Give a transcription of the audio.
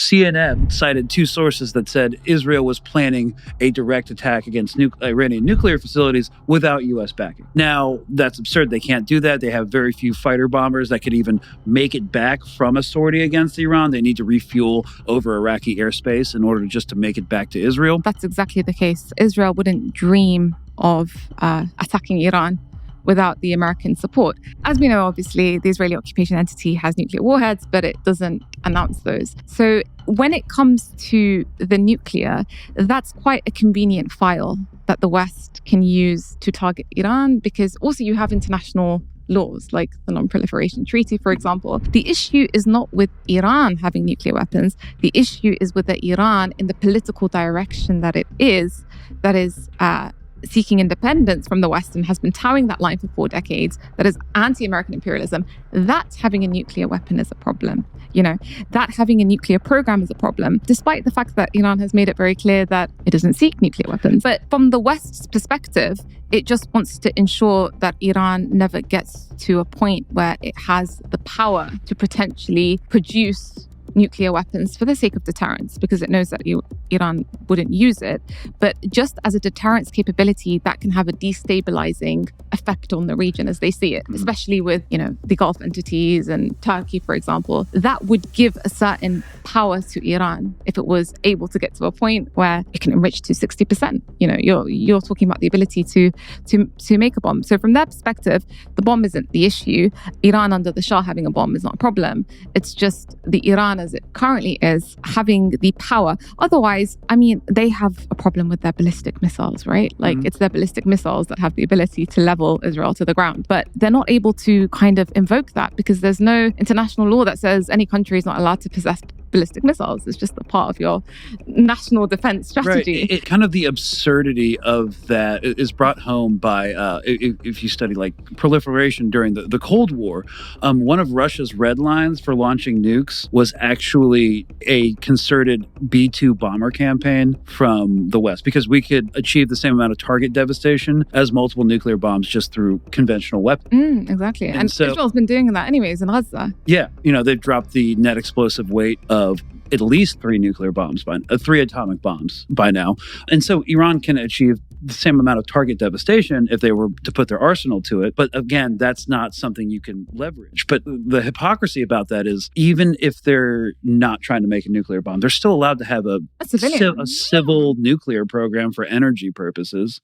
CNN cited two sources that said Israel was planning a direct attack against Iranian nuclear facilities without U.S. backing. Now, that's absurd. They can't do that. They have very few fighter bombers that could even make it back from a sortie against Iran. They need to refuel over Iraqi airspace in order just to make it back to Israel. That's exactly the case. Israel wouldn't dream of attacking Iran without the American support. As we know, obviously, the Israeli occupation entity has nuclear warheads, but it doesn't announce those. So when it comes to the nuclear, that's quite a convenient file that the West can use to target Iran, because also you have international laws like the Non-Proliferation Treaty, for example. The issue is not with Iran having nuclear weapons. The issue is with Iran in the political direction that it is seeking independence from the West and has been towing that line for 4 decades, that is anti-American imperialism. That having a nuclear weapon is a problem. That having a nuclear program is a problem, despite the fact that Iran has made it very clear that it doesn't seek nuclear weapons. But from the West's perspective, it just wants to ensure that Iran never gets to a point where it has the power to potentially produce nuclear weapons for the sake of deterrence, because it knows that Iran wouldn't use it. But just as a deterrence capability, that can have a destabilizing effect on the region as they see it, especially with, the Gulf entities and Turkey, for example. That would give a certain power to Iran if it was able to get to a point where it can enrich to 60%. You're talking about the ability to make a bomb. So from their perspective, the bomb isn't the issue. Iran under the Shah having a bomb is not a problem. It's just the Iran as it currently is having the power. Otherwise, they have a problem with their ballistic missiles, right? It's their ballistic missiles that have the ability to level Israel to the ground. But they're not able to kind of invoke that because there's no international law that says any country is not allowed to possess ballistic missiles. It's just a part of your national defense strategy. Right. Kind of the absurdity of that is brought home by, if you study proliferation during the Cold War, one of Russia's red lines for launching nukes was actually a concerted B-2 bomber campaign from the West, because we could achieve the same amount of target devastation as multiple nuclear bombs just through conventional weapons. Exactly. And so, Israel's been doing that anyways in Gaza. Yeah. They've dropped the net explosive weight of at least 3 nuclear bombs, 3 atomic bombs by now. And so Iran can achieve the same amount of target devastation if they were to put their arsenal to it. But again, that's not something you can leverage. But the hypocrisy about that is, even if they're not trying to make a nuclear bomb, they're still allowed to have a civil nuclear program for energy purposes.